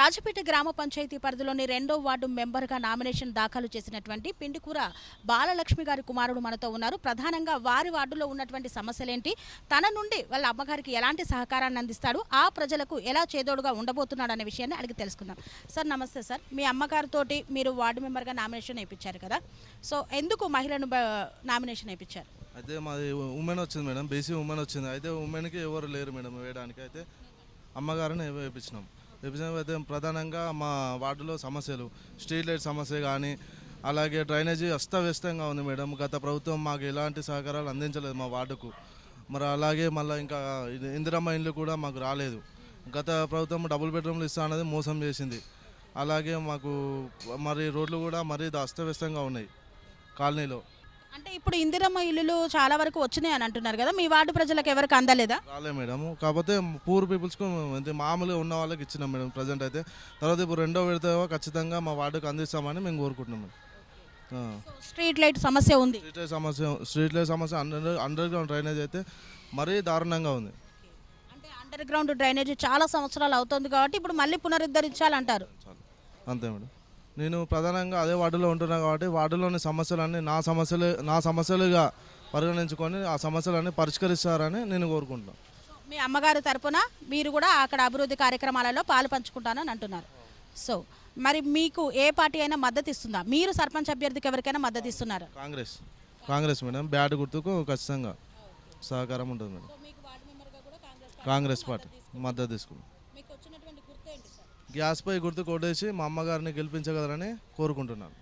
రాజపేట గ్రామ పంచాయతీ పరిధిలోని 2వ వార్డు మెంబర్గా నామినేషన్ దాఖలు చేసినటువంటి పిండికూర బాలలక్ష్మి గారి కుమారుడు మనతో ఉన్నారు. ప్రధానంగా వారి వార్డులో ఉన్నటువంటి సమస్యలేంటి, తన నుండి వాళ్ళ అమ్మగారికి ఎలాంటి సహకారాన్ని అందిస్తాడు, ఆ ప్రజలకు ఎలా చేదోడుగా ఉండబోతున్నాడు అనే విషయాన్ని అడిగి తెలుసుకుందాం. సార్ నమస్తే సార్, మీ అమ్మగారితోటి మీరు వార్డు మెంబర్గా నామినేషన్ వేయించారు కదా, సో ఎందుకు మహిళను నామినేషన్ వేయించారు? అయితే మాది ఉమెన్ వచ్చింది మేడం, బీసీ ఉమెన్ వచ్చింది. అయితే ఉమెన్కి ఎవరు లేరు మేడం వేయడానికి. అయితే అమ్మగారిని వేయించినాం. అయితే ప్రధానంగా మా వార్డులో సమస్యలు, స్ట్రీట్ లైట్ సమస్య కానీ, అలాగే డ్రైనేజీ అస్తవ్యస్తంగా ఉంది మేడం. గత ప్రభుత్వం మాకు ఎలాంటి సహకారాలు అందించలేదు మా వార్డుకు. మరి అలాగే మళ్ళీ ఇంకా ఇందిరమ్మ ఇండ్లు కూడా మాకు రాలేదు. గత ప్రభుత్వం డబుల్ బెడ్రూమ్లు ఇస్తా అనేది మోసం చేసింది. అలాగే మాకు మరి రోడ్లు కూడా మరీ అస్తవ్యస్తంగా ఉన్నాయి కాలనీలో. అంటే ఇప్పుడు ఇందిరమ్మ ఇల్లులు చాలా వరకు వచ్చినాయి అని అంటున్నారు కదా, మీ వార్డు ప్రజలకు ఎవరికి అందలేదా? రాలే మేడం, కాకపోతే పూర్ పీపుల్స్కు అంటే మామూలుగా ఉన్న వాళ్ళకి ఇచ్చినాం మేడం ప్రజెంట్. అయితే తర్వాత ఇప్పుడు రెండో విడత ఖచ్చితంగా మా వార్డుకు అందిస్తామని మేము కోరుకుంటున్నాం మేడం. స్ట్రీట్ లైట్ సమస్య ఉంది. స్ట్రీట్ లైట్ సమస్య అండర్ గ్రౌండ్ డ్రైనేజ్ అయితే మరీ దారుణంగా ఉంది. అంటే అండర్ గ్రౌండ్ డ్రైనేజ్ చాలా సంవత్సరాలు అవుతుంది కాబట్టి ఇప్పుడు మళ్ళీ పునరుద్ధరించాలంటారు. అంతే మేడం. నేను ప్రధానంగా అదే వార్డులో ఉంటున్నాను కాబట్టి వార్డులోని సమస్యలన్నీ నా సమస్యలుగా పరిగణించుకొని ఆ సమస్యలన్నీ పరిష్కరిస్తారని నేను కోరుకుంటున్నాను. మీ అమ్మగారి తరపున మీరు కూడా అక్కడ అభివృద్ధి కార్యక్రమాలలో పాలు పంచుకుంటానని అంటున్నారు. సో మరి మీకు ఏ పార్టీ అయినా మద్దతు ఇస్తుందా? మీరు సర్పంచ్ అభ్యర్థికి ఎవరికైనా మద్దతు ఇస్తున్నారు? కాంగ్రెస్ మేడం, బ్యాట్ గుర్తుకు ఖచ్చితంగా సహకారం ఉంటుంది మేడం. కాంగ్రెస్ పార్టీ మద్దతు తీసుకుంటాం. గ్యాస్పై గుర్తు కొట్టేసి మా అమ్మగారిని గెలిపించగలరని కోరుకుంటున్నాను.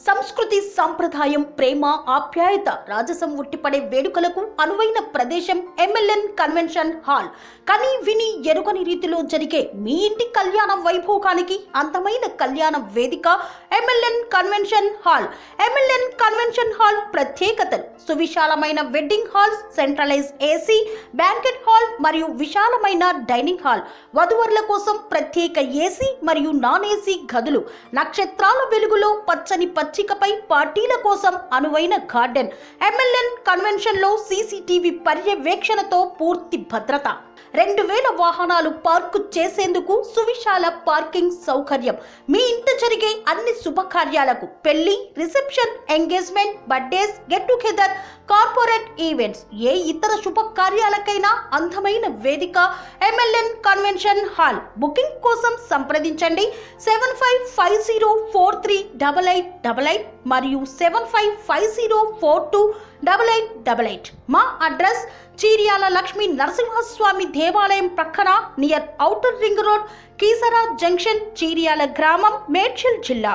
సంస్కృతి, సంప్రదాయం, ప్రేమ, ఆప్యాయత, రాజసం ఉట్టిపడే వేడుకలకు అనువైన ప్రదేశం ఎంఎల్ఎన్ కన్వెన్షన్ హాల్. కని విని ఎరుగని రీతిలో జరిగే మీ ఇంటి కళ్యాణ వైభోగానికి అందమైన కళ్యాణ వేదిక MLN convention hall. MLN convention hall ప్రత్యేకతలు: సువిశాలమైన wedding halls, centralise AC, banquet hall మరియు విశాలమైన డైనింగ్ హాల్, వధువరుల కోసం ప్రత్యేక ఏసీ మరియు నాన్ ఏసీ గదులు, నక్షత్రాల వెలుగులో పచ్చని పచ్చికపై పార్టీల కోసం అనువైన గార్డెన్. ఎంఎల్ఎన్ కన్వెన్షన్ లో సీసీటీవీ పర్యవేక్షణతో పూర్తి భద్రత, 2000 వాహనాలు పార్కు చేసేందుకు సువిశాల పార్కింగ్ సౌకర్యం. మీ ఇంట జరిగే అన్ని శుభకార్యాలకు, పెళ్లి, reception, engagement, birthdays, get together, corporate events, ఏ ఇతర శుభకార్యాలకైనా అందమైన వేదిక ఎంఎల్ఎన్ కన్వెన్షన్ హాల్. బుకింగ్ కోసం సంప్రదించండి 7550438888 మరియు 7550428888. మా అడ్రస్ చీర్యాల లక్ష్మీ నరసింహస్వామి దేవాలయం ప్రక్కన, near outer ring road, Keesara junction, Cheeryal గ్రామం, మేడ్చల్ జిల్లా.